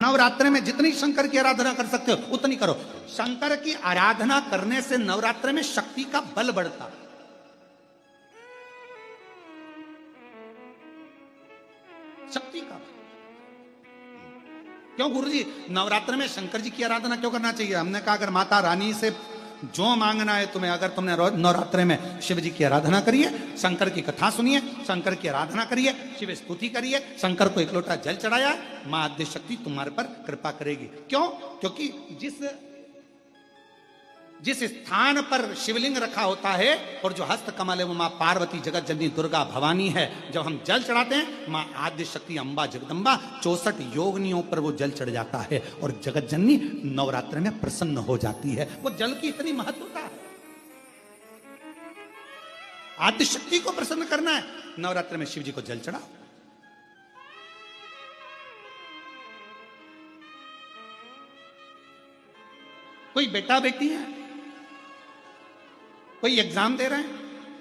नवरात्र में जितनी शंकर की आराधना कर सकते हो उतनी करो। शंकर की आराधना करने से नवरात्र में शक्ति का बल बढ़ता। शक्ति का बल। क्यों गुरुजी नवरात्र में शंकर जी की आराधना क्यों करना चाहिए? हमने कहा अगर माता रानी से जो मांगना है तुम्हें, अगर तुमने नवरात्र में शिव जी की आराधना करिए, शंकर की कथा सुनिए, शंकर की आराधना करिए, शिव स्तुति करिए, शंकर को एक लोटा जल चढ़ाया, मां आद्य शक्ति तुम्हारे पर कृपा करेगी। क्यों? क्योंकि जिस स्थान पर शिवलिंग रखा होता है और जो हस्त कमल है वो मां पार्वती जगत जननी दुर्गा भवानी है। जब हम जल चढ़ाते हैं मां आद्य शक्ति अंबा जगदंबा 64 योगनियों पर वो जल चढ़ जाता है और जगत जननी नवरात्र में प्रसन्न हो जाती है। वो जल की इतनी महत्वता है। आद्य शक्ति को प्रसन्न करना है, नवरात्र में शिव जी को जल चढ़ाओ। कोई बेटा बेटी है, कोई एग्जाम दे रहे हैं,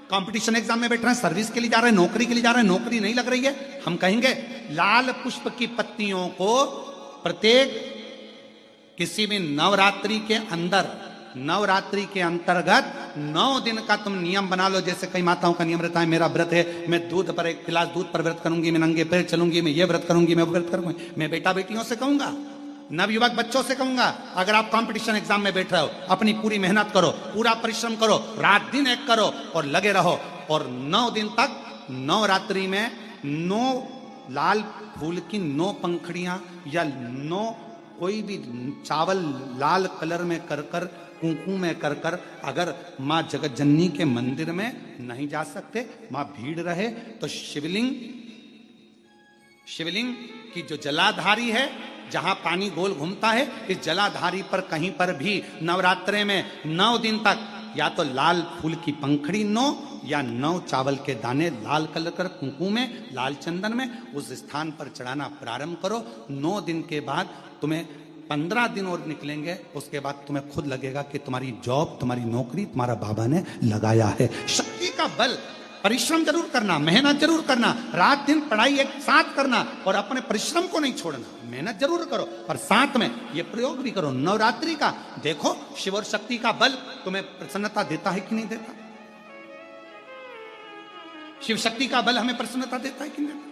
कंपटीशन एग्जाम में बैठ रहे हैं, सर्विस के लिए जा रहे हैं, नौकरी के लिए जा रहे हैं, नौकरी नहीं लग रही है, हम कहेंगे लाल पुष्प की पत्तियों को प्रत्येक किसी भी नवरात्रि के अंतर्गत 9 दिन का तुम नियम बना लो। जैसे कई माताओं का नियम रहता है, मेरा व्रत है, मैं दूध पर 1 गिलास दूध पर व्रत करूंगी, मैं नंगे पैर चलूंगी, मैं ये व्रत करूंगी, मैं वो व्रत करूंगी। मैं बेटा बेटियों से कहूंगा, नवयुवक बच्चों से कहूंगा, अगर आप कंपटीशन एग्जाम में बैठ रहे हो, अपनी पूरी मेहनत करो, पूरा परिश्रम करो, रात दिन एक करो और लगे रहो। और 9 दिन तक नवरात्रि में 9 लाल फूल की 9 पंखड़ियां या 9 कोई भी चावल लाल कलर में कर कर, कुंकू में कर कर, अगर मां जगत जननी के मंदिर में नहीं जा सकते, मां भीड़ रहे तो शिवलिंग की जो जलाधारी है, जहां पानी गोल घूमता है, इस जलाधारी पर कहीं पर भी नवरात्रे में 9 दिन तक या तो लाल फूल की पंखड़ी 9 या 9 चावल के दाने लाल कलर कर कुंकू में, लाल चंदन में उस स्थान पर चढ़ाना प्रारंभ करो। 9 दिन के बाद तुम्हें 15 दिन और निकलेंगे, उसके बाद तुम्हें खुद लगेगा कि तुम्हारी जॉब, तुम्हारी नौकरी तुम्हारा बाबा ने लगाया है। शक्ति का बल। परिश्रम जरूर करना, मेहनत जरूर करना, रात दिन पढ़ाई एक साथ करना और अपने परिश्रम को नहीं छोड़ना। मेहनत जरूर करो पर साथ में ये प्रयोग भी करो नवरात्रि का। देखो शिव और शक्ति का बल तुम्हें प्रसन्नता देता है कि नहीं देता? शिव शक्ति का बल हमें प्रसन्नता देता है कि नहीं देता?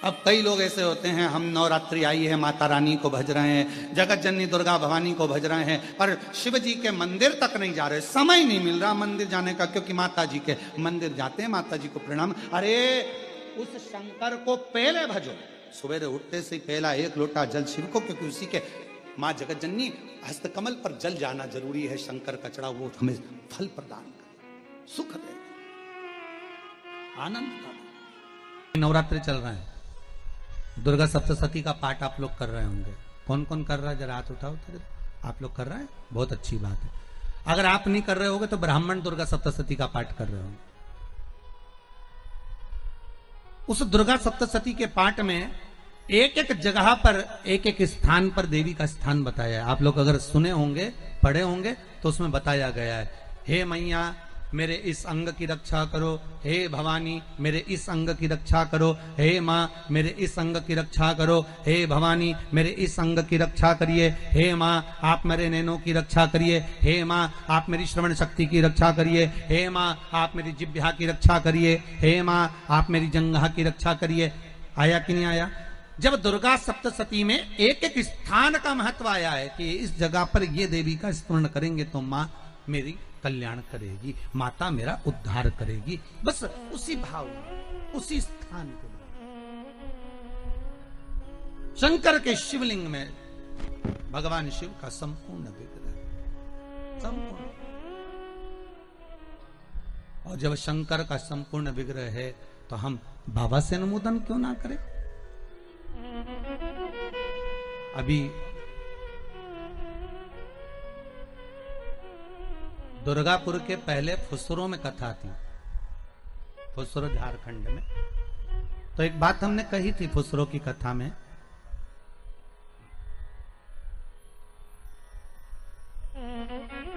अब कई लोग ऐसे होते हैं, हम नवरात्रि आई है, माता रानी को भज रहे हैं, जगत जननी दुर्गा भवानी को भज रहे हैं, पर शिव जी के मंदिर तक नहीं जा रहे, समय नहीं मिल रहा मंदिर जाने का, क्योंकि माता जी के मंदिर जाते हैं, माता जी को प्रणाम। अरे उस शंकर को पहले भजो, सवेरे उठते से पहला 1 लोटा जल शिव को, क्योंकि उसी के माँ जगत जननी हस्तकमल पर जल जाना जरूरी है। शंकर का चढ़ा वो हमें फल प्रदान कर, सुख दे, आनंद का। नवरात्रि चल रहे हैं, दुर्गा सप्तशती का पाठ आप लोग कर रहे होंगे। कौन कौन कर रहा है? जरा हाथ उठाओ। आप लोग कर रहे हैं, बहुत अच्छी बात है। अगर आप नहीं कर रहे होगे तो ब्राह्मण दुर्गा सप्तशती का पाठ कर रहे होंगे। उस दुर्गा सप्तशती के पाठ में एक एक जगह पर, एक एक स्थान पर देवी का स्थान बताया है। आप लोग अगर सुने होंगे, पढ़े होंगे तो उसमें बताया गया है, हे मैया मेरे इस अंग की रक्षा करो, हे भवानी मेरे इस अंग की रक्षा करो, हे माँ मेरे इस अंग की रक्षा करो, हे भवानी मेरे इस अंग की रक्षा करिए, हे माँ आप मेरे नैनों की रक्षा करिए, हे माँ आप मेरी श्रवण शक्ति की रक्षा करिए, हे माँ आप मेरी जिह्वा की रक्षा करिए, हे माँ आप मेरी जंघा की रक्षा करिए। आया कि नहीं आया? जब दुर्गा सप्तशती में एक एक स्थान का महत्व आया है कि इस जगह पर ये देवी का स्मरण करेंगे तो माँ मेरी कल्याण करेगी, माता मेरा उद्धार करेगी, बस उसी भाव में, उसी स्थान के शंकर के शिवलिंग में भगवान शिव का संपूर्ण विग्रह, संपूर्ण। और जब शंकर का संपूर्ण विग्रह है तो हम बाबा से अनुमोदन क्यों ना करें? अभी दुर्गापुर के पहले फुसरो में कथा थी, फुसरो झारखंड में। तो एक बात हमने कही थी फुसरो की कथा में,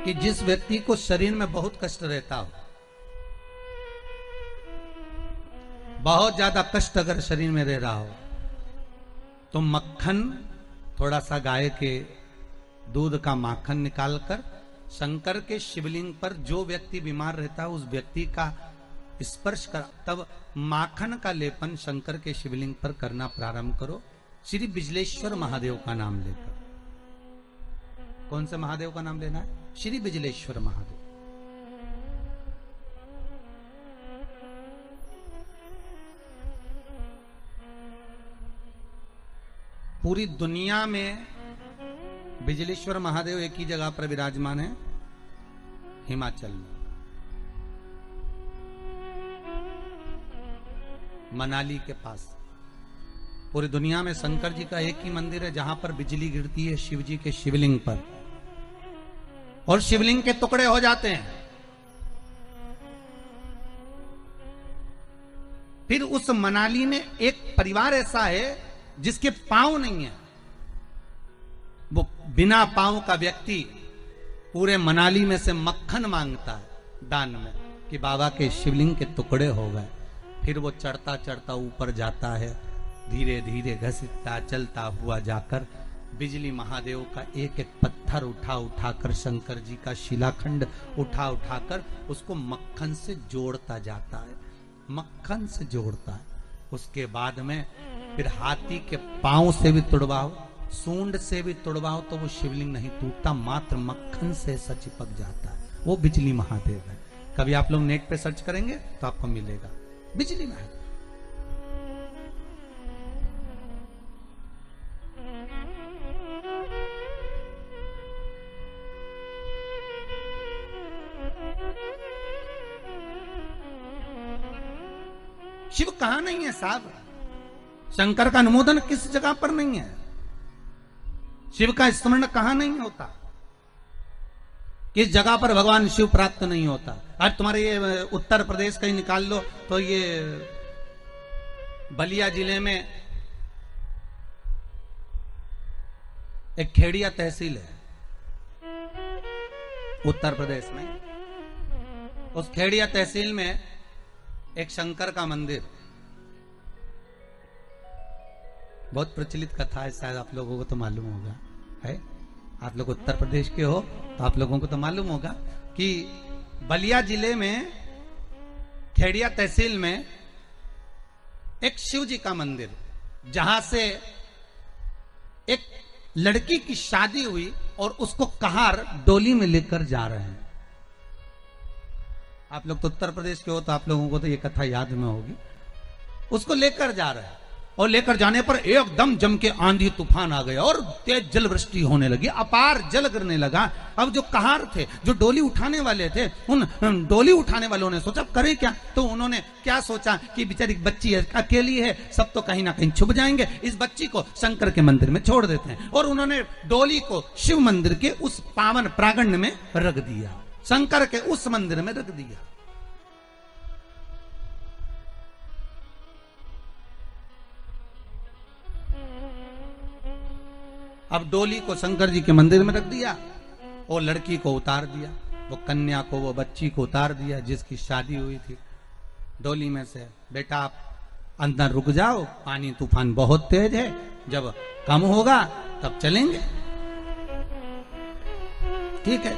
कि जिस व्यक्ति को शरीर में बहुत कष्ट रहता हो, बहुत ज्यादा कष्ट अगर शरीर में दे रहा हो तो मक्खन, थोड़ा सा गाय के दूध का माखन निकालकर शंकर के शिवलिंग पर जो व्यक्ति बीमार रहता है उस व्यक्ति का स्पर्श कर, तब माखन का लेपन शंकर के शिवलिंग पर करना प्रारंभ करो, श्री बिजलेश्वर महादेव का नाम लेकर। कौन से महादेव का नाम लेना है? श्री बिजलेश्वर महादेव। पूरी दुनिया में बिजलेश्वर महादेव एक ही जगह पर विराजमान है, हिमाचल में, मनाली के पास। पूरी दुनिया में शंकर जी का एक ही मंदिर है जहां पर बिजली गिरती है शिव जी के शिवलिंग पर और शिवलिंग के टुकड़े हो जाते हैं। फिर उस मनाली में एक परिवार ऐसा है जिसके पांव नहीं है, वो बिना पांव का व्यक्ति पूरे मनाली में से मक्खन मांगता है दान में कि बाबा के शिवलिंग के टुकड़े हो गए। फिर वो चढ़ता चढ़ता ऊपर जाता है, धीरे धीरे घसीटता चलता हुआ जाकर बिजली महादेव का एक एक पत्थर उठा उठाकर, शंकर जी का शिलाखंड उठा उठाकर उसको मक्खन से जोड़ता जाता है, मक्खन से जोड़ता है। उसके बाद में फिर हाथी के पांव से भी तुड़वाओ, सूंड से भी तुड़वाओ तो वो शिवलिंग नहीं टूटता, मात्र मक्खन से ऐसा चिपक जाता है। वो बिजली महादेव है। कभी आप लोग नेट पे सर्च करेंगे तो आपको मिलेगा बिजली महादेव। शिव कहां नहीं है साहब? शंकर का अनुमोदन किस जगह पर नहीं है? शिव का स्मरण कहां नहीं होता? किस जगह पर भगवान शिव प्राप्त नहीं होता? आज तुम्हारे ये उत्तर प्रदेश कहीं निकाल लो तो ये बलिया जिले में एक खेड़िया तहसील है उत्तर प्रदेश में। उस खेड़िया तहसील में एक शंकर का मंदिर, बहुत प्रचलित कथा है, शायद आप लोगों को तो मालूम होगा, है? आप लोग उत्तर प्रदेश के हो तो आप लोगों को तो मालूम होगा कि बलिया जिले में खेड़िया तहसील में एक शिव जी का मंदिर, जहां से एक लड़की की शादी हुई और उसको कहार डोली में लेकर जा रहे हैं। आप लोग तो उत्तर प्रदेश के हो तो आप लोगों को तो ये कथा याद में होगी। उसको लेकर जा रहे हैं और लेकर जाने पर एकदम जम के आंधी तूफान आ गया और तेज जल वृष्टि होने लगी, अपार जल गिरने लगा। अब जो कहार थे, जो डोली उठाने वाले थे, उन डोली उठाने वालों ने सोचा करें क्या? तो उन्होंने क्या सोचा कि बेचारी बच्ची अकेली है, सब तो कहीं ना कहीं छुप जाएंगे, इस बच्ची को शंकर के मंदिर में छोड़ देते हैं। और उन्होंने डोली को शिव मंदिर के उस पावन प्रांगण में रख दिया, शंकर के उस मंदिर में रख दिया। अब डोली को शंकर जी के मंदिर में रख दिया और लड़की को उतार दिया, वो कन्या को, वो बच्ची को उतार दिया जिसकी शादी हुई थी डोली में से। बेटा आप अंदर रुक जाओ, पानी तूफान बहुत तेज है, जब कम होगा तब चलेंगे। ठीक है।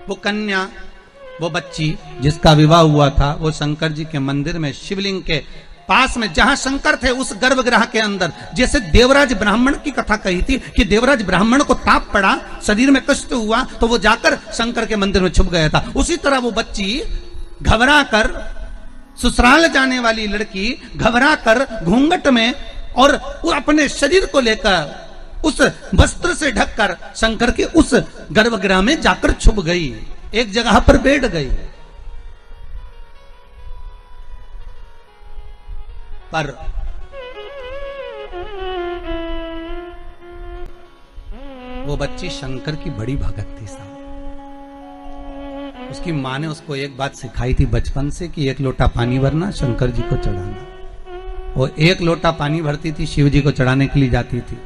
वो कन्या, वो बच्ची जिसका विवाह हुआ था, वो शंकर जी के मंदिर में शिवलिंग के पास में जहां शंकर थे उस गर्भगृह के अंदर, जैसे देवराज ब्राह्मण की कथा कही थी कि देवराज ब्राह्मण को ताप पड़ा, शरीर में कष्ट हुआ तो वो जाकर शंकर के मंदिर में छुप गया था, उसी तरह वो बच्ची घबरा कर, ससुराल जाने वाली लड़की घबरा कर घूंघट में और अपने शरीर को लेकर उस वस्त्र से ढककर शंकर के उस गर्भगृह में जाकर छुप गई, एक जगह पर बैठ गई। पर वो बच्ची शंकर की बड़ी भगत थी साहब। उसकी माँ ने उसको एक बात सिखाई थी बचपन से कि एक लोटा पानी भरना, शंकर जी को चढ़ाना। वो एक लोटा पानी भरती थी, शिव जी को चढ़ाने के लिए जाती थी,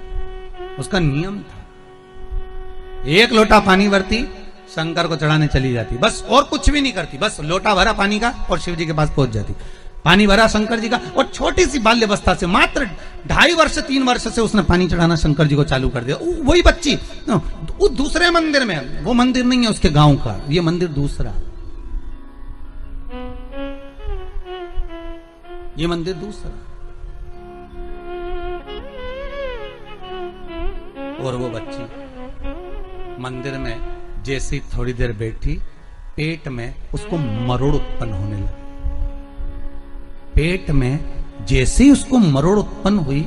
उसका नियम था। एक लोटा पानी भरती, शंकर को चढ़ाने चली जाती, बस और कुछ भी नहीं करती, बस लोटा भरा पानी का और शिव जी के पास पहुंच जाती। पानी भरा शंकर जी का, और छोटी सी बाल्यावस्था से मात्र 2.5 वर्ष 3 वर्ष से उसने पानी चढ़ाना शंकर जी को चालू कर दिया। वही बच्ची वो दूसरे मंदिर में, वो मंदिर नहीं है उसके गांव का, ये मंदिर दूसरा, ये मंदिर दूसरा। और वो बच्ची मंदिर में जैसी थोड़ी देर बैठी, पेट में उसको मरोड़ उत्पन्न होने लगी। पेट में जैसे ही उसको मरोड़ उत्पन्न हुई,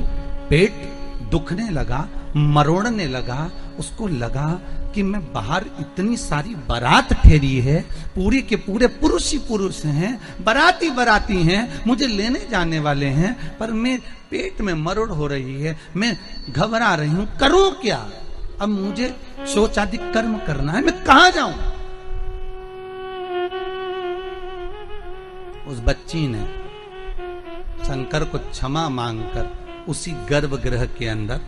पेट दुखने लगा, मरोड़ने लगा। उसको लगा कि मैं बाहर इतनी सारी बारात ठहरी है, पूरी के पूरे पुरुष ही पुरुष हैं, बाराती बाराती हैं, मुझे लेने जाने वाले हैं, पर मैं पेट में मरोड़ हो रही है, मैं घबरा रही हूं, करूं क्या? अब मुझे शौचादि कर्म करना है, मैं कहां जाऊं? उस बच्ची ने शंकर को क्षमा मांगकर उसी गर्भगृह के अंदर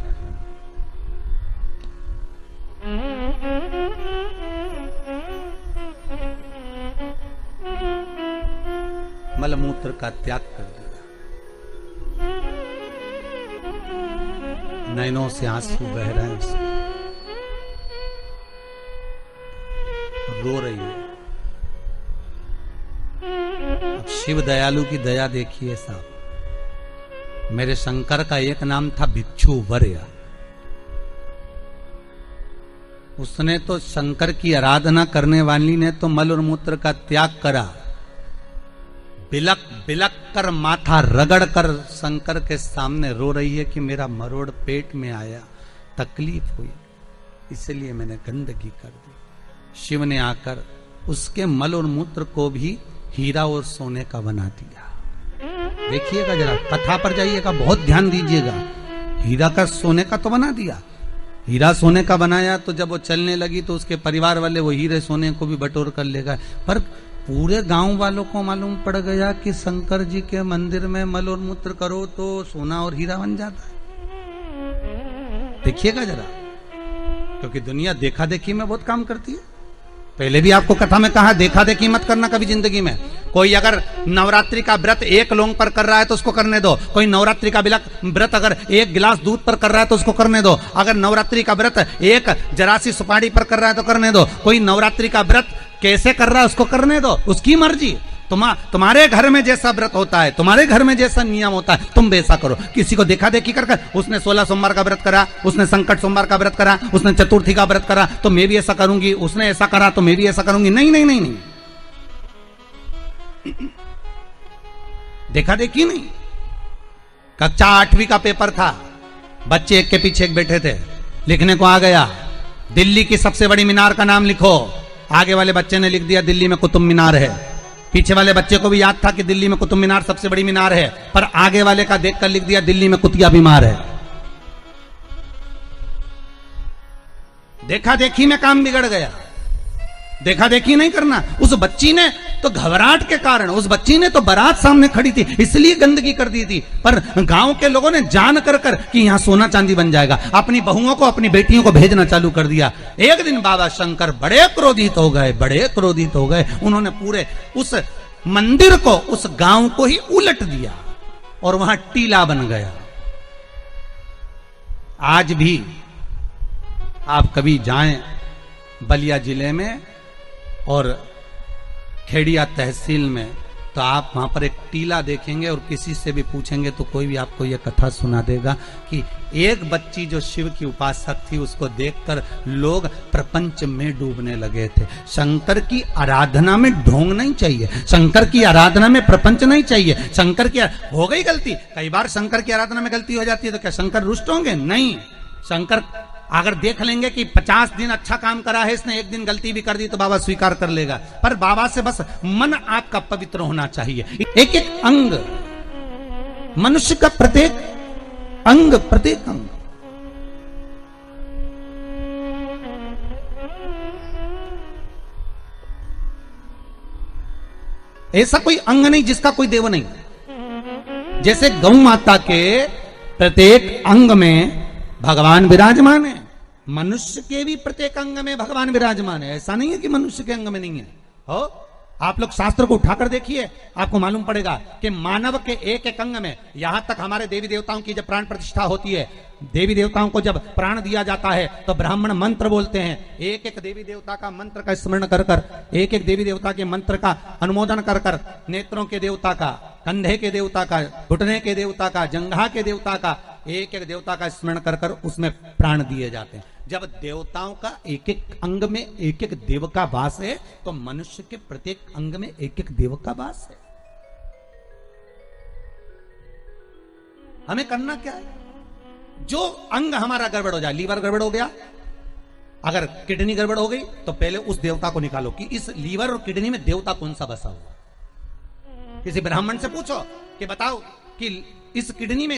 मलमूत्र का त्याग कर दिया। नैनों से आंसू बह रहे हैं, रो रही है। अब शिव दयालु की दया देखिए साहब, मेरे शंकर का एक नाम था भिक्षु वर्य। उसने तो शंकर की आराधना करने वाली ने तो मल और मूत्र का त्याग करा, बिलक बिलक कर माथा रगड़ कर शंकर के सामने रो रही है कि मेरा मरोड़ पेट में आया, तकलीफ हुई, इसलिए मैंने गंदगी कर दी। शिव ने आकर उसके मल और मूत्र को भी हीरा और सोने का बना दिया। देखिएगा जरा, कथा पर जाइएगा, बहुत ध्यान दीजिएगा। हीरा का सोने का तो बना दिया, हीरा सोने का बनाया तो जब वो चलने लगी तो उसके परिवार वाले वो हीरे सोने को भी बटोर कर लेगा। पर पूरे गांव वालों को मालूम पड़ गया कि शंकर जी के मंदिर में मल और मूत्र करो तो सोना और हीरा बन जाता है। देखिएगा जरा, क्योंकि दुनिया देखा देखी में बहुत काम करती है। पहले भी आपको कथा में कहा, देखा देखी मत करना कभी जिंदगी में। कोई अगर नवरात्रि का व्रत एक लौंग पर कर रहा है तो उसको करने दो। कोई नवरात्रि का व्रत अगर एक गिलास दूध पर कर रहा है तो उसको करने दो। अगर नवरात्रि का व्रत एक जरासी सुपारी पर कर रहा है तो करने दो। कोई नवरात्रि का व्रत कैसे कर रहा है उसको करने दो, उसकी मर्जी। तुम्हारे घर में जैसा व्रत होता है, तुम्हारे घर में जैसा नियम होता है, तुम वैसा करो। किसी को देखा देखी कर उसने 16 सोमवार का व्रत करा, उसने संकट सोमवार का व्रत करा, उसने चतुर्थी का व्रत करा तो मैं भी ऐसा करूंगी, उसने ऐसा करा तो मैं भी ऐसा करूंगी। नहीं नहीं नहीं नहीं, देखा देखी नहीं। कक्षा 8वीं का पेपर था, बच्चे एक के पीछे एक बैठे थे, लिखने को आ गया दिल्ली की सबसे बड़ी मीनार का नाम लिखो। आगे वाले बच्चे ने लिख दिया दिल्ली में कुतुब मीनार है। पीछे वाले बच्चे को भी याद था कि दिल्ली में कुतुब मीनार सबसे बड़ी मीनार है, पर आगे वाले का देखकर लिख दिया दिल्ली में कुतिया बीमार है। देखा देखी में काम बिगड़ गया। देखा देखी नहीं करना। उस बच्ची ने तो घबराहट के कारण, उस बच्ची ने तो बारात सामने खड़ी थी इसलिए गंदगी कर दी थी, पर गांव के लोगों ने जान कर कि यहां सोना चांदी बन जाएगा, अपनी बहुओं को अपनी बेटियों को भेजना चालू कर दिया। एक दिन बाबा शंकर बड़े क्रोधित हो गए, बड़े क्रोधित हो गए। उन्होंने पूरे उस मंदिर को, उस गांव को ही उलट दिया और वहां टीला बन गया। आज भी आप कभी जाएं बलिया जिले में और खेड़िया तहसील में तो आप वहां पर एक टीला देखेंगे और किसी से भी पूछेंगे तो कोई भी आपको यह कथा सुना देगा कि एक बच्ची जो शिव की उपासक थी उसको देखकर लोग प्रपंच में डूबने लगे थे। शंकर की आराधना में ढोंग नहीं चाहिए, शंकर की आराधना में प्रपंच नहीं चाहिए। शंकर की हो गई गलती, कई बार शंकर की आराधना में गलती हो जाती है तो क्या शंकर रुष्ट होंगे? नहीं। शंकर अगर देख लेंगे कि 50 दिन अच्छा काम करा है इसने, एक दिन गलती भी कर दी तो बाबा स्वीकार कर लेगा। पर बाबा से बस मन आपका पवित्र होना चाहिए। एक एक अंग, मनुष्य का प्रत्येक अंग ऐसा कोई अंग नहीं जिसका कोई देव नहीं। जैसे गौ माता के प्रत्येक अंग में भगवान विराजमान है, मनुष्य के भी प्रत्येक अंग में भगवान विराजमान है। ऐसा नहीं है कि मनुष्य के अंग में नहीं है। हो आप लोग शास्त्र को उठाकर देखिए, आपको मालूम पड़ेगा कि मानव के एक एक अंग में, यहां तक हमारे देवी देवताओं की जब प्राण प्रतिष्ठा होती है, देवी देवताओं को जब प्राण दिया जाता है तो ब्राह्मण मंत्र बोलते हैं। एक एक देवी देवता का मंत्र का स्मरण कर कर, एक एक देवी देवता के मंत्र का अनुमोदन कर कर, नेत्रों के देवता का, कंधे के देवता का, घुटने के देवता का, जंघा के देवता का, एक एक देवता का स्मरण कर कर उसमें प्राण दिए जाते हैं। जब देवताओं का एक एक अंग में एक एक देव का वास है, तो मनुष्य के प्रत्येक अंग में एक एक देव का वास है। हमें करना क्या है? जो अंग हमारा गड़बड़ हो जाए, लीवर गड़बड़ हो गया, अगर किडनी गड़बड़ हो गई, तो पहले उस देवता को निकालो कि इस लीवर और किडनी में देवता कौन सा बसा हुआ। किसी ब्राह्मण से पूछो कि बताओ कि इस किडनी में